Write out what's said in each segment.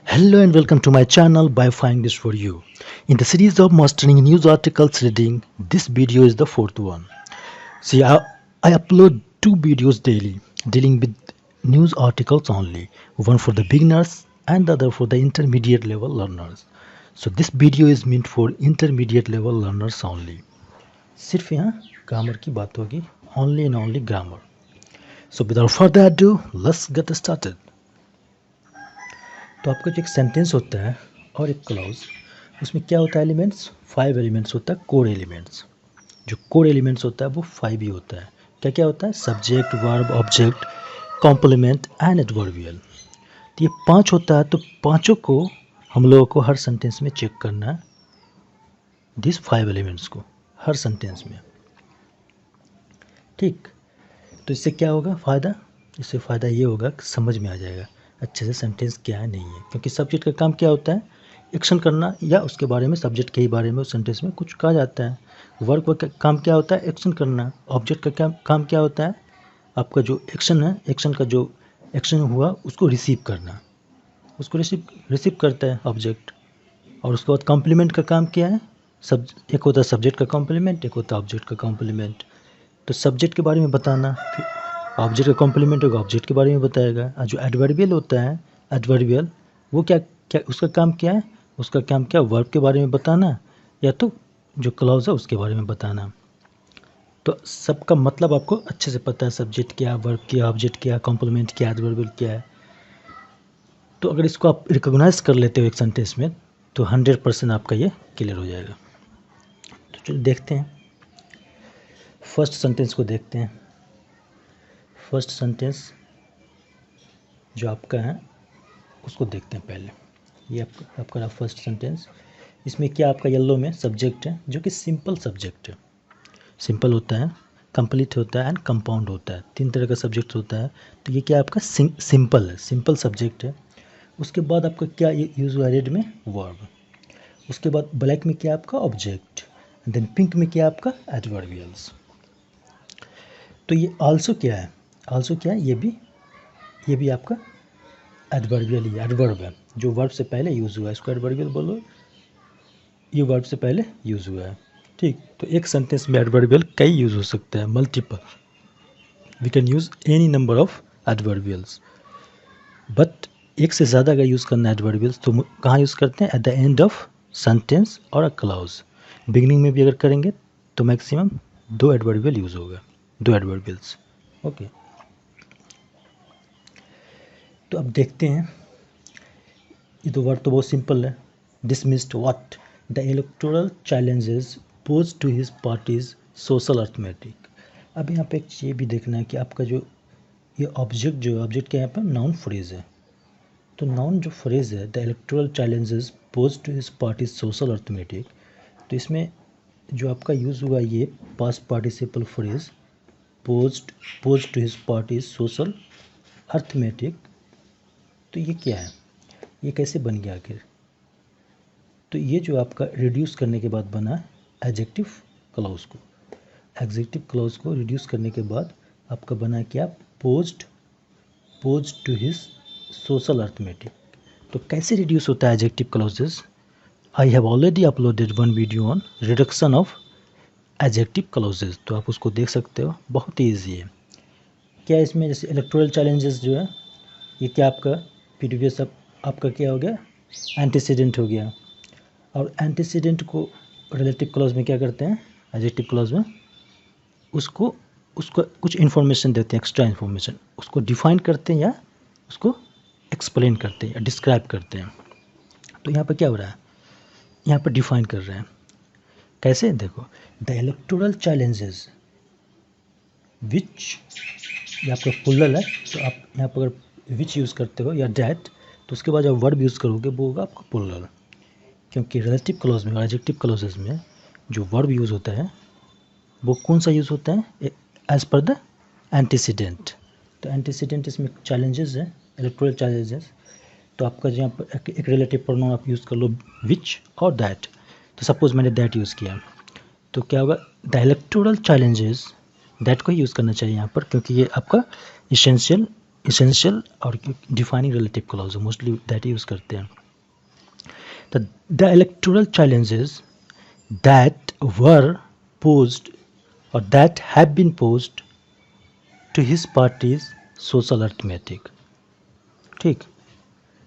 Hello and welcome to my channel by Finding for You. In the series of mastering news articles reading, this video is the fourth one. See, I upload two videos daily dealing with news articles only, one for the beginners and the other for the intermediate level learners. So this video is meant for intermediate level learners only. सिर्फ यहाँ grammar की बात होगी, only and only grammar. So without further ado, let's get started. तो आपका जो एक sentence होता है और एक क्लॉज, उसमें क्या होता है एलिमेंट्स? 5 एलिमेंट्स होता है, कोर एलिमेंट्स. जो कोर एलिमेंट्स होता है वो 5 ही होता है. क्या क्या होता है? Subject, verb, object, complement and adverbial. तो ये 5 होता है. तो पांचों को हम लोगों को हर सेंटेंस में चेक करना है, दिस 5 एलिमेंट्स को हर सेंटेंस में. ठीक. तो इससे क्या होगा फ़ायदा? इससे फ़ायदा ये होगा कि समझ में आ जाएगा अच्छे से सेंटेंस क्या है नहीं है. क्योंकि सब्जेक्ट का काम क्या होता है? एक्शन करना, या उसके बारे में, सब्जेक्ट के ही बारे में उस सेंटेंस में कुछ कहा जाता है. वर्ब का काम क्या होता है? एक्शन करना. ऑब्जेक्ट का काम क्या होता है? आपका जो एक्शन है, एक्शन का जो एक्शन हुआ उसको रिसीव करना, उसको रिसीव करता है ऑब्जेक्ट. और उसके बाद कॉम्प्लीमेंट का काम क्या है? एक होता है सब्जेक्ट का कॉम्प्लीमेंट, एक होता है ऑब्जेक्ट का कॉम्प्लीमेंट. तो सब्जेक्ट के बारे में बताना, फिर ऑब्जेक्ट का कॉम्प्लीमेंट होगा, ऑब्जेक्ट के बारे में बताएगा. और जो एडवर्बियल होता है, एडवर्बियल वो क्या क्या उसका काम क्या है? उसका काम क्या? वर्ब के बारे में बताना, या तो जो क्लॉज है उसके बारे में बताना. तो सबका मतलब आपको अच्छे से पता है, सब्जेक्ट क्या, वर्ब क्या, ऑब्जेक्ट क्या, कॉम्प्लीमेंट क्या, एडवर्बियल क्या है. तो अगर इसको आप रिकॉग्नाइज कर लेते हो एक सेंटेंस में, तो 100% आपका ये क्लियर हो जाएगा. तो चलिए देखते हैं, फर्स्ट सेंटेंस को देखते हैं. फर्स्ट सेंटेंस जो आपका है उसको देखते हैं पहले. ये आपका रहा फर्स्ट सेंटेंस. इसमें क्या आपका येलो में सब्जेक्ट है, जो कि सिंपल सब्जेक्ट है. सिंपल होता है, कंप्लीट होता है एंड कंपाउंड होता है. 3 तरह का सब्जेक्ट होता है. तो ये क्या आपका सिंपल है, सिंपल सब्जेक्ट है. उसके बाद आपका क्या यूज़ हुआ? रेड में वर्ब. उसके बाद ब्लैक में क्या आपका? ऑब्जेक्ट. देन पिंक में क्या आपका? एडवर्बियल्स. तो ये आल्सो क्या है? आल्सो क्या है? ये भी आपका एडवर्बियल ही, एडवर्ब है, जो वर्ब से पहले यूज़ हुआ है. इसको एडवर्बियल बोलो. ये वर्ब से पहले यूज़ हुआ है. ठीक. तो एक सेंटेंस में एडवर्बियल कई यूज़ हो सकता है, multiple. We can use any number of adverbials. But एक से ज़्यादा अगर यूज़ करना है एडवर्बियल्स, तो कहाँ यूज़ करते हैं? At the end of sentence और अ क्लॉज. बिगिनिंग में भी अगर करेंगे तो मैक्सिमम 2 एडवर्बियल यूज़ होगा, 2 एडवर्बियल्स. ओके. तो अब देखते हैं. ये तो वर्ड तो बहुत सिंपल है. Dismissed what? The electoral challenges pose to his party's social arithmetic. अब यहाँ पे एक ये भी देखना है कि आपका जो ये ऑब्जेक्ट, जो ऑब्जेक्ट के यहाँ पर नाउन फ्रेज है. तो नाउन जो फ्रेज है, the electoral challenges pose to his party's social arithmetic, तो इसमें जो आपका यूज़ हुआ ये past participle phrase, pose to his party's social arithmetic. तो ये क्या है? ये कैसे बन गया आखिर? तो ये जो आपका रिड्यूस करने के बाद बना एडजेक्टिव क्लॉज को. एडजेक्टिव क्लॉज को रिड्यूस करने के बाद आपका बना क्या? Pose to his social arithmetic. तो कैसे रिड्यूस होता है adjective clauses? I have already uploaded one video on reduction of adjective clauses. तो आप उसको देख सकते हो, बहुत ही ईजी है. क्या इसमें जैसे इलेक्टोरल चैलेंजेस जो है, ये क्या आपका प्रीवियस आपका क्या हो गया? एंटीसीडेंट हो गया. और एंटीसीडेंट को रिलेटिव क्लॉज में क्या करते हैं? एडजेक्टिव क्लॉज में उसको कुछ इन्फॉर्मेशन देते हैं, एक्स्ट्रा इन्फॉर्मेशन. उसको डिफाइन करते हैं, या उसको एक्सप्लेन करते हैं, या डिस्क्राइब करते हैं. तो यहाँ पर क्या हो रहा है? यहाँ पर डिफाइन कर रहे हैं. कैसे? देखो, द इलेक्टोरल चैलेंजेस विच, ये आपका प्लूरल है. तो आप यहाँ पर अगर विच यूज़ करते हो या डैट, तो उसके बाद जब वर्ब यूज़ करोगे वो होगा आपका प्लूरल. क्योंकि रिलेटिव क्लॉज में और एडजेक्टिव क्लॉजेस में जो वर्ब यूज़ होता है वो कौन सा यूज़ होता है? As per the antecedent. तो एंटीसीडेंट इसमें चैलेंजेस है, इलेक्टोरल चैलेंजेस. तो आपका जहाँ पर एक रिलेटिव प्रोनाउन आप यूज़ कर लो, विच और दैट. तो सपोज़ मैंने दैट यूज़ किया, तो क्या होगा? द इलेक्टोरल चैलेंजेस, दैट को ही यूज़ करना चाहिए यहाँ पर, क्योंकि ये आपका इसेंशियल इसेंशियल और defining relative clause mostly that use करते हैं. The electoral challenges that were posed or that have been posed to his party's social arithmetic. ठीक,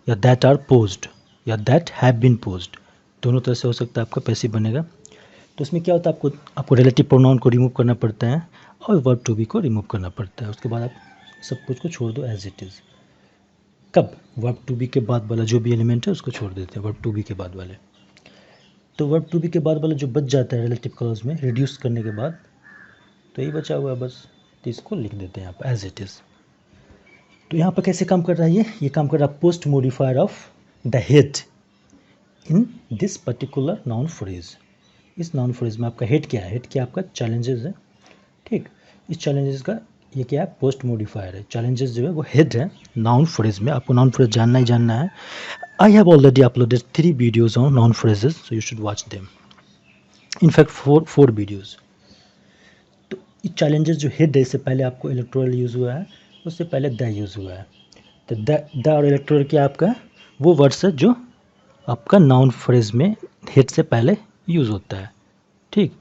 या that are posed या that have been posed, दोनों तरह से हो सकता है, आपका पैसिव बनेगा. तो इसमें क्या होता है, आपको रिलेटिव प्रोनाउन को रिमूव करना पड़ता है और वर्ब टू बी को रिमूव करना पड़ता है. उसके बाद आप सब कुछ को छोड़ दो एज इट इज़. कब? वर्ब टू बी के बाद वाला जो भी एलिमेंट है उसको छोड़ देते हैं, वर्ब टू बी के बाद वाले. तो वर्ब टू बी के बाद वाला जो बच जाता है रिलेटिव क्लॉज में रिड्यूस करने के बाद, तो यही बचा हुआ है बस, तो इसको लिख देते हैं आप एज इट इज़. तो यहाँ पर कैसे काम कर रहा है ये काम कर रहा है post modifier of the head in this particular noun phrase. इस नाउन फ्रेज में आपका हेड क्या है? हेड क्या आपका चैलेंजेस है. ठीक, इस चैलेंजेस का ये क्या है? पोस्ट मॉडिफायर है. चैलेंजेस जो है वो हेड है नाउन फ्रेज में. आपको नाउन फ्रेज जानना ही जानना है. आई have already uploaded 3 videos on noun phrases, so you should watch them. In fact 4 videos. Challenges जो हेड है, इससे पहले आपको इलेक्टोरल यूज़ हुआ है, उससे पहले द यूज़ हुआ है. तो द और इलेक्टोरल क्या आपका वो वर्ड्स है जो आपका नाउन फ्रेज में हेड से पहले यूज़ होता है. ठीक,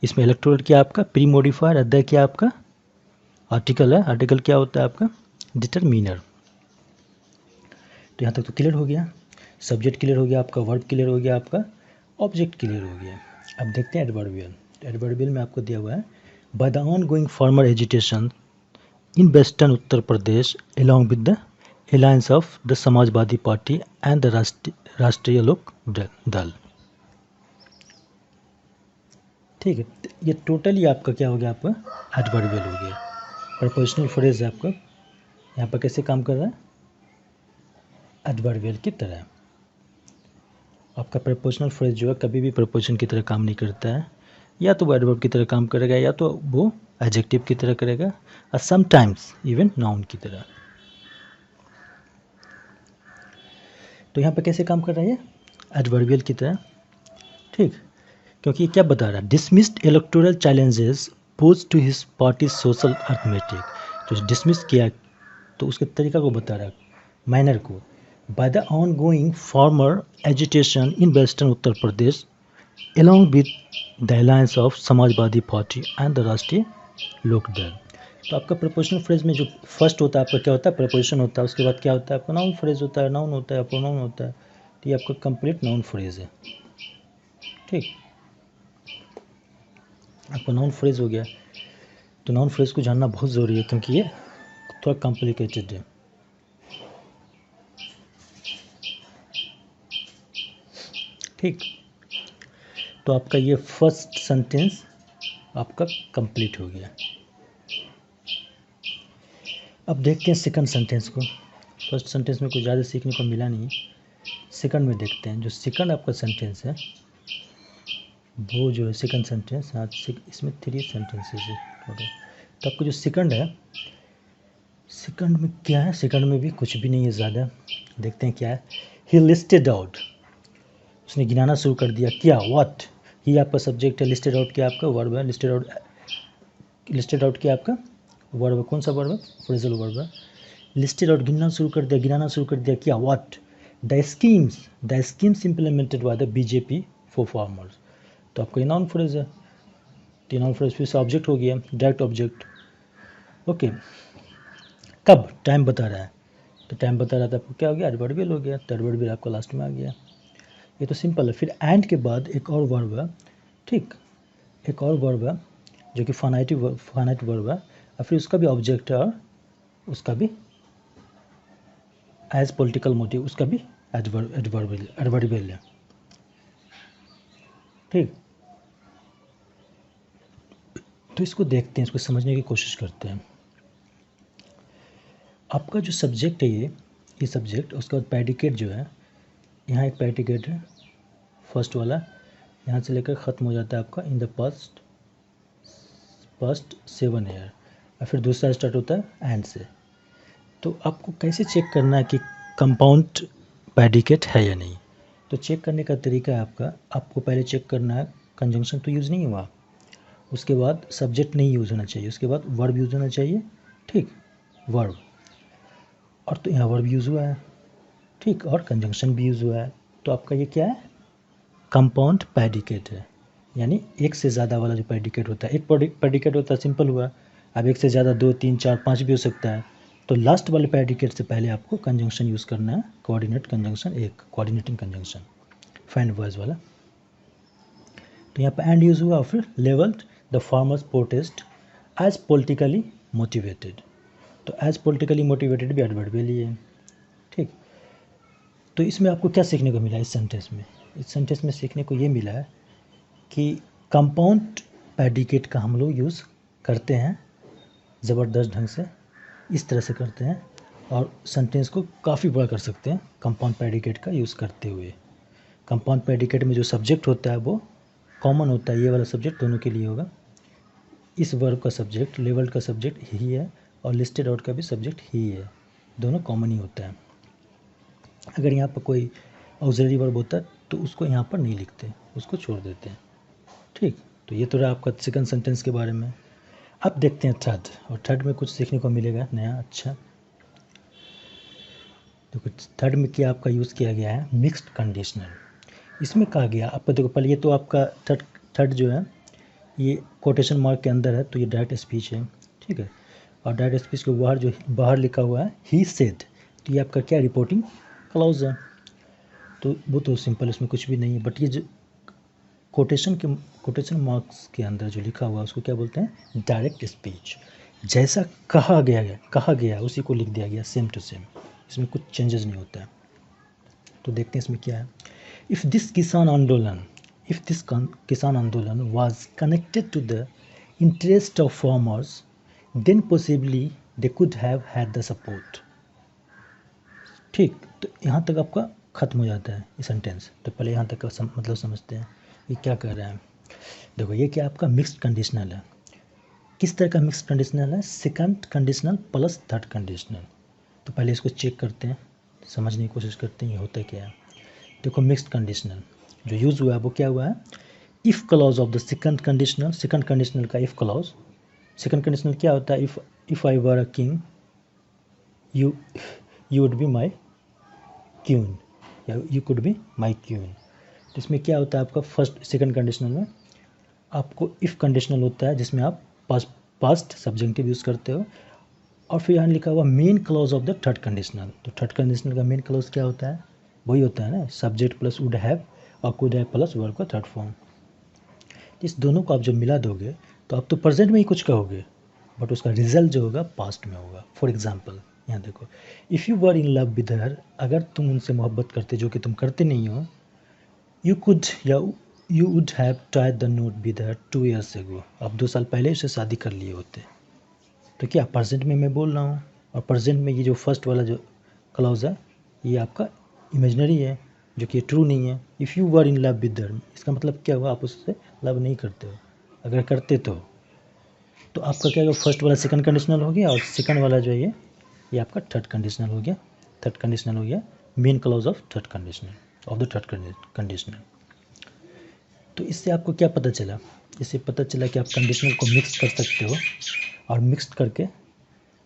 इसमें इलेक्टोरल क्या आपका प्री मॉडिफायर, द क्या आपका आर्टिकल है. आर्टिकल क्या होता है आपका डिटरमिनर. तो यहाँ तक तो क्लियर हो गया. सब्जेक्ट क्लियर हो गया आपका, वर्ब क्लियर हो गया आपका, ऑब्जेक्ट क्लियर हो गया. अब देखते हैं एडवर्बियल. एडवर्बियल में आपको दिया हुआ है by the ongoing farmer agitation in western Uttar Pradesh along with the alliance of the Samajwadi Party and the Rashtriya Lok Dal. ठीक है, ये टोटली आपका क्या हो गया, आपका एडवर्बियल हो गया. प्रपोजिशनल फ्रेज है आपका, यहाँ पर कैसे काम कर रहा है? एडवर्बियल की तरह. आपका प्रपोजिशनल फ्रेज जो है कभी भी प्रपोजिशन की तरह काम नहीं करता है. या तो वो एडवर्ब की तरह काम करेगा या तो वो एडजेक्टिव की तरह करेगा और समटाइम्स इवन नाउन की तरह. तो यहाँ पे कैसे काम कर रहा है ये? एडवर्बियल की तरह. ठीक, क्योंकि ये क्या बता रहा है? Dismissed electoral challenges pose to his party social arithmetic. तो डिसमिस किया तो उसके तरीका को बता रहा है, मैनर को. By the on going farmer agitation in western Uttar Pradesh along with the alliance of Samajwadi party and the राष्ट्रीय लोकदल. तो आपका प्रपोजिशनल फ्रेज में जो फर्स्ट होता है आपका क्या होता है? प्रपोजिशन होता है. उसके बाद क्या होता है? आपका नाउन फ्रेज होता है, नाउन होता है, प्रोनाउन होता है. तो ये आपका कंप्लीट नाउन फ्रेज है. ठीक, आपका नाउन फ्रेज हो गया. तो नाउन फ्रेज को जानना बहुत ज़रूरी है क्योंकि ये थोड़ा कॉम्प्लिकेटेड है. ठीक, तो आपका ये फर्स्ट सेंटेंस आपका कंप्लीट हो गया. अब देखते हैं सेकंड सेंटेंस को. फर्स्ट सेंटेंस में कुछ ज़्यादा सीखने को मिला नहीं. सेकंड में देखते हैं. जो सेकंड आपका सेंटेंस है वो जो है सेकंड सेंटेंस, हाँ इसमें 3 सेंटेंसेस है टोटल. तो आपका जो सेकंड है, सेकंड में क्या है? सेकंड में भी कुछ भी नहीं है ज़्यादा. देखते हैं क्या है. ही लिस्टेड आउट, उसने गिनाना शुरू कर दिया. क्या? व्हाट. ही आपका सब्जेक्ट है, लिस्टेड आउट क्या आपका वर्ब है. लिस्टेड आउट क्या आपका वर्ब है. कौन सा वर्ब है? फ्रेजल वर्ब है. लिस्टेड आउट गिनना शुरू कर दिया, गिनाना शुरू कर दिया. क्या? What. The schemes implemented by the BJP for farmers. तो आपका ये नाउन फ्रेज है. तो नाउन फ्रेज फिर से ऑब्जेक्ट हो गया, डायरेक्ट ऑब्जेक्ट. ओके, कब? टाइम बता रहा है. तो टाइम बता रहा था आपको क्या हो गया? एडवर्बियल हो गया. तो एडवर्बियल आपका लास्ट में आ गया. ये तो सिंपल है. फिर एंड के बाद एक और वर्ब है. ठीक, एक और वर्ब है जो कि फाइनाइट वर्ब है और फिर उसका भी ऑब्जेक्ट है और उसका भी एज पॉलिटिकल मोटिव, उसका भी एडवर्बियल है. ठीक, तो इसको देखते हैं, इसको समझने की कोशिश करते हैं. आपका जो सब्जेक्ट है ये सब्जेक्ट, उसके बाद प्रेडिकेट जो है, यहाँ एक प्रेडिकेट है फर्स्ट वाला, यहाँ से लेकर ख़त्म हो जाता है आपका इन द पास्ट 7 ईयर और फिर दूसरा स्टार्ट होता है एंड से. तो आपको कैसे चेक करना है कि कंपाउंड प्रेडिकेट है या नहीं? तो चेक करने का तरीका है आपको पहले चेक करना है कंजंक्शन तो यूज़ नहीं हुआ, उसके बाद सब्जेक्ट नहीं यूज़ होना चाहिए, उसके बाद वर्ब यूज़ होना चाहिए. ठीक, वर्ब. और तो यहाँ वर्ब यूज़ हुआ है, ठीक, और कंजंक्शन भी यूज़ हुआ है। तो आपका ये क्या है, कंपाउंड प्रेडिकेट है, यानी एक से ज़्यादा वाला जो प्रेडिकेट होता है, एक प्रेडिकेट होता है सिंपल हुआ, अब एक से ज़्यादा 2 3 4 5 भी हो सकता है। तो लास्ट वाले प्रेडिकेट से पहले आपको कंजंक्शन यूज़ करना है, कोऑर्डिनेट कंजंक्शन, एक कोऑर्डिनेटिंग कंजंक्शन फाइंड वॉइस वाला। तो यहाँ पर एंड यूज़ हुआ और फिर labelled the farmers protest as politically motivated. तो एज पॉलिटिकली मोटिवेटेड भी एडवर्ब के लिए, ठीक। तो इसमें आपको क्या सीखने को मिला इस सेंटेंस में, इस सेंटेंस में सीखने को ये मिला है कि कंपाउंड प्रेडिकेट का हम लोग यूज़ करते हैं ज़बरदस्त ढंग से, इस तरह से करते हैं और सेंटेंस को काफ़ी बड़ा कर सकते हैं कंपाउंड प्रेडिकेट का यूज़ करते हुए। कंपाउंड प्रेडिकेट में जो सब्जेक्ट होता है वो कॉमन होता है, ये वाला सब्जेक्ट दोनों के लिए होगा। इस वर्ब का सब्जेक्ट, लेवल्ड का सब्जेक्ट ही है और लिस्टेड आउट का भी सब्जेक्ट ही है, दोनों कॉमन ही होता है। अगर यहाँ पर कोई ऑक्सिलरी वर्ब होता है तो उसको यहाँ पर नहीं लिखते, उसको छोड़ देते हैं, ठीक। तो ये तो रहा आपका सेकंड सेंटेंस के बारे में। अब देखते हैं थर्ड, और थर्ड में कुछ सीखने को मिलेगा नया, अच्छा। तो कुछ थर्ड में क्या आपका यूज़ किया गया है, मिक्स्ड कंडीशनल। इसमें कहा गया आपका, देखो पहले ये तो आपका थर्ड जो है ये कोटेशन मार्क के अंदर है, तो ये डायरेक्ट स्पीच है, ठीक है। और डायरेक्ट स्पीच के बाहर जो बाहर लिखा हुआ है ही सेड, तो ये आपका क्या रिपोर्टिंग क्लॉज है, तो वो तो सिंपल, इसमें कुछ भी नहीं है। बट ये जो कोटेशन मार्क्स के अंदर जो लिखा हुआ है उसको क्या बोलते हैं, डायरेक्ट स्पीच। जैसा कहा गया उसी को लिख दिया गया, सेम टू सेम, इसमें कुछ चेंजेस नहीं होता है। तो देखते हैं इसमें क्या है। इफ़ दिस किसान आंदोलन was connected to the interest of farmers, then possibly they could have had the support। ठीक, तो यहाँ तक आपका ख़त्म हो जाता है ये सेंटेंस। तो पहले यहाँ तक का मतलब समझते हैं ये क्या कर रहा है। देखो ये क्या आपका मिक्स्ड कंडीशनल है। किस तरह का मिक्स्ड कंडीशनल है, second conditional plus third conditional. तो पहले इसको चेक करते हैं, समझने की कोशिश करते हैं ये होता क्या है। देखो मिक्स्ड कंडीशनल जो यूज़ हुआ है वो क्या हुआ है, if clause of the second conditional का इफ़ क्लॉज। सेकंड कंडीशनल क्या होता है, if I were a king you would be my queen, या you could be my queen. तो इसमें क्या होता है आपका फर्स्ट सेकंड कंडीशनल में आपको इफ़ कंडीशनल होता है जिसमें आप पास्ट सब्जेक्टिव यूज़ करते हो, और फिर यहाँ लिखा हुआ main clause of the third conditional. तो थर्ड कंडीशनल का मेन क्लॉज क्या होता है, वही होता है ना, सब्जेक्ट प्लस वुड हैव और कुड हैव प्लस वर्ब का थर्ड फॉर्म। इस दोनों को आप जब मिला दोगे तो आप तो प्रेजेंट में ही कुछ कहोगे, बट उसका रिजल्ट जो होगा पास्ट में होगा। फॉर एग्जाम्पल यहाँ देखो, if you were in love with her, अगर तुम उनसे मोहब्बत करते जो कि तुम करते नहीं हो, यू कुड या you would have tied the note with her 2 years ago, आप 2 साल पहले उससे शादी कर लिए होते। तो क्या प्रेजेंट में मैं बोल रहा हूँ, और प्रेजेंट में ये जो फर्स्ट वाला जो क्लॉज है ये आपका इमेजनरी है जो कि ट्रू नहीं है। If you were in love with her, इसका मतलब क्या हुआ, आप उससे लव नहीं करते हो, अगर करते तो आपका क्या होगा, फर्स्ट वाला सेकंड कंडीशनल हो गया और सेकंड वाला जो है ये आपका थर्ड कंडीशनल हो गया। थर्ड कंडीशनल हो गया main clause of third conditional. तो इससे आपको क्या पता चला, इससे पता चला कि आप कंडीशनल को मिक्स कर सकते हो और मिक्स करके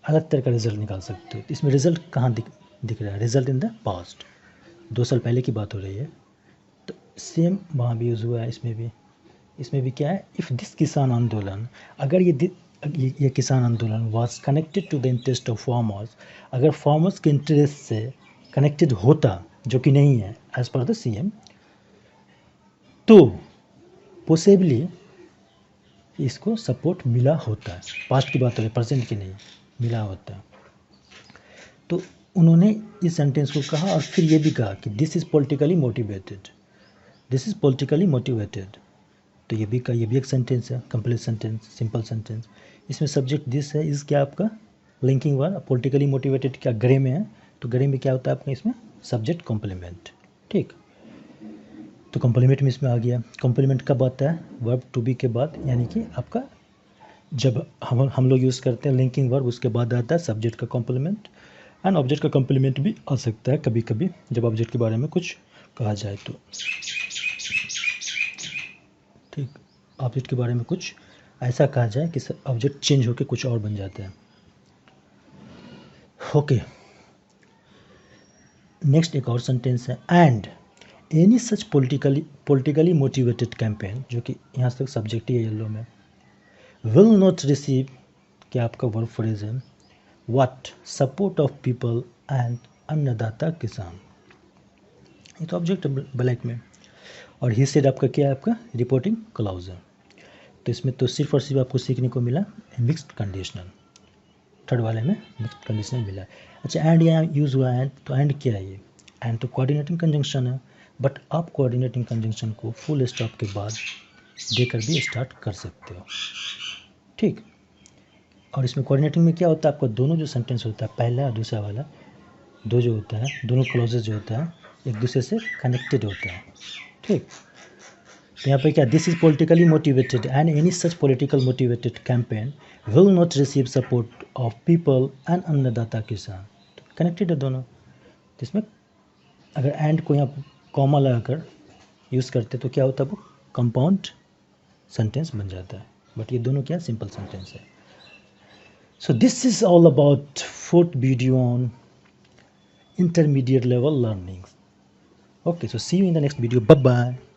अलग तरह का रिजल्ट निकाल सकते हो। तो इसमें रिजल्ट कहाँ दिख रहा है, रिजल्ट इन द पास्ट, 2 साल पहले की बात हो रही है। तो सेम वहाँ भी यूज़ हुआ है, इसमें भी क्या है, इफ़ दिस किसान आंदोलन, अगर ये किसान आंदोलन was connected to the interest of farmers, अगर फार्मर्स के इंटरेस्ट से कनेक्टेड होता, जो कि नहीं है एज पर द सीएम, तो पॉसिबली इसको सपोर्ट मिला होता है। पास्ट की बात हो रही है, प्रेजेंट की नहीं, मिला होता है। तो उन्होंने इस सेंटेंस को कहा और फिर ये भी कहा कि this is politically motivated, this is politically motivated. तो ये भी एक सेंटेंस है, कंप्लीट सेंटेंस, सिंपल सेंटेंस। इसमें सब्जेक्ट दिस है, इस क्या आपका लिंकिंग वर्ड, पॉलिटिकली मोटिवेटेड क्या ग्रे में है, तो ग्रे में क्या होता है आपका इसमें सब्जेक्ट कॉम्प्लीमेंट, ठीक। तो कॉम्प्लीमेंट में इसमें आ गया। कॉम्प्लीमेंट कब आता है, वर्ब टू बी के बाद, यानी कि आपका जब हम लोग यूज़ करते हैं लिंकिंग वर्ब, उसके बाद आता है सब्जेक्ट का कॉम्प्लीमेंट। एंड ऑब्जेक्ट का कॉम्प्लीमेंट भी आ सकता है कभी कभी जब ऑब्जेक्ट के बारे में कुछ कहा जाए तो, ठीक। ऑब्जेक्ट के बारे में कुछ ऐसा कहा जाए कि ऑब्जेक्ट चेंज होकर कुछ और बन जाता है, ओके। नेक्स्ट एक और सेंटेंस है, and any such politically motivated campaign, जो कि यहाँ तक सब्जेक्ट ही है येलो में, विल नॉट रिसीव, क्या आपका वर्ब फ्रेज है, what, support of people and अन्नदाता किसान, ये तो ऑब्जेक्ट है ब्लैक में। और ही सेड आपका क्या है, आपका रिपोर्टिंग क्लॉज है। तो इसमें तो सिर्फ और सिर्फ आपको सीखने को मिला मिक्स्ड कंडीशनल, थर्ड वाले में मिक्स्ड कंडीशनल मिला। अच्छा, एंड यहाँ यूज़ हुआ है, तो एंड क्या है ये, एंड तो कोऑर्डिनेटिंग कंजंक्शन है, बट आप कोऑर्डिनेटिंग कंजंक्शन को फुल स्टॉप के बाद देकर भी स्टार्ट कर सकते हो, ठीक। और इसमें कोऑर्डिनेटिंग में क्या होता है, आपका दोनों जो सेंटेंस होता है, पहला और दूसरा वाला, दो जो होता है, दोनों क्लॉजेज जो होता है एक दूसरे से कनेक्टेड होता है, ठीक। तो यहाँ पे क्या, this is politically motivated and any such political motivated campaign will not receive support of people and अन्नदाता किसान, तो कनेक्टेड है दोनों। तो इसमें अगर एंड को यहाँ कॉमा लगाकर यूज़ करते तो क्या होता है, वो कंपाउंड सेंटेंस बन जाता है, बट ये दोनों क्या सिंपल सेंटेंस है। So this is all about fourth video on intermediate level learning. Okay, so see you in the next video. Bye bye.